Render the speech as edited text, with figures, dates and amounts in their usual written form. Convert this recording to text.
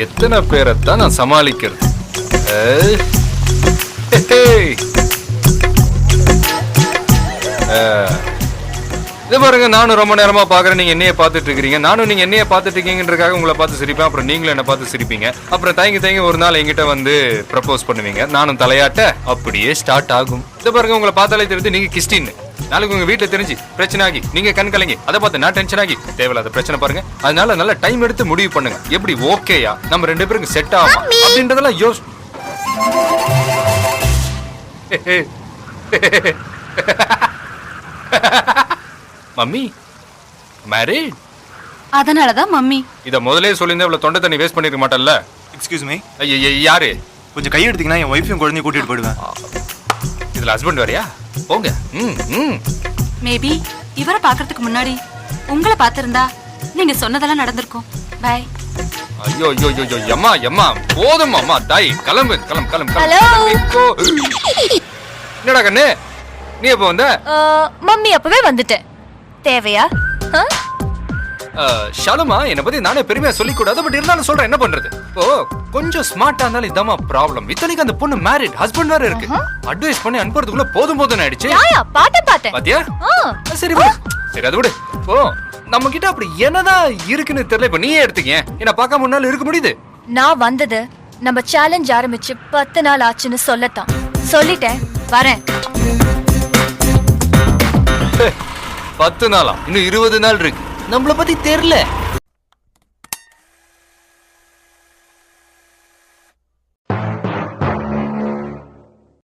எத்தனை பேரைத்தான் நான் சமாளிக்கிறது? இது பாருங்க, நானும் ரொம்ப நேரமா பாக்குறேன், நீங்க என்னைய பாத்துட்டு இருக்கீங்க. நானும் நீங்க என்னைய பாத்துட்டு இருக்கீங்கன்றக்காக உங்களை பார்த்து சிரிப்பேன். அப்புறம் நீங்களும் என்ன பார்த்து சிரிப்பீங்க. அப்புறம் தயங்கி ஒரு நாள் என்கிட்ட வந்து ப்ரப்போஸ் பண்ணுவீங்க. நானும் தலையாட்ட அப்படியே ஸ்டார்ட் ஆகும். இது பாருங்க, உங்களை பார்த்தாலே தெரிஞ்சு நீங்க கிறிஸ்டின். நாளைக்கு உங்க வீட்டுல தெரிஞ்சு பிரச்சனை ஆகி நீங்க கண் கலங்கி அதை பார்த்து நான் டென்ஷன் ஆகி தேவையில்லாத பிரச்சனை பாருங்க. அதனால நல்ல டைம் எடுத்து முடிவு பண்ணுங்க. எப்படி ஓகேயா நம்ம 2 பேருக்கு செட் ஆகும் அப்படின்றதெல்லாம் மம்மி மேரிட். அதனாலதான் மம்மி. இத முதலே சொல்லிருந்தா இவ்வளவு தொண்டை தண்ணி வேஸ்ட் பண்ணிருக்க மாட்டல்ல. Excuse me. யாரு? கொஞ்சம் கை எடுத்தீங்கன்னா என் ஒய்ஃபையும் குழந்தையும் கூட்டிட்டு போயிடுவேன். இதுல ஹஸ்பண்ட் வரையா? போங்க. மேபி இவரை பாக்குறதுக்கு முன்னாடி உங்களை பாத்திருந்தா நீங்க சொன்னதெல்லாம் நடந்திருக்கும். பை. ஐயோ ஐயோ ஐயோ அம்மா அம்மா போதும் அம்மா தாய் கிளம்பு கிளம்பு கிளம்பு. ஹலோ. என்னடா கண்ணு நீ எப்ப வந்த? மம்மி அப்பவே வந்துட்டேன். தேவையா? ஷாலுமா, என்ன பத்தி நானே பெருமையா சொல்லிக் கூடாது. பட் இருந்தாலும் சொல்றேன், என்ன பண்றது? ஓ கொஞ்சம் ஸ்மார்ட்டா இருந்தாலும் இதாமா ப்ராப்ளம். இத்தனைக்கு அந்த பொண்ணு மேரிட், ஹஸ்பண்ட் வேற இருக்கு. அட்வைஸ் பண்ணி அனுப்புறதுக்குள்ள போதும் போதும் ஆயிடுச்சு. பாத்தேன் பாத்தியா? சரி சரி அது விடு. ஓ நம்ம கிட்ட அப்படி என்னதான் இருக்குன்னு தெரியல. இப்ப நீயே எடுத்துக்க. என்ன பார்க்காம முன்னால இருக்க முடியுது? நான் வந்தது நம்ம சேலஞ்ச் ஆரம்பிச்சு 10 நாள் ஆச்சுன்னு சொல்லத்தான். சொல்லிட்டேன், வரேன். 10 நாளா? இன்னும் 20 நாள் இருக்கு. நம்மள பத்தி தெரியல.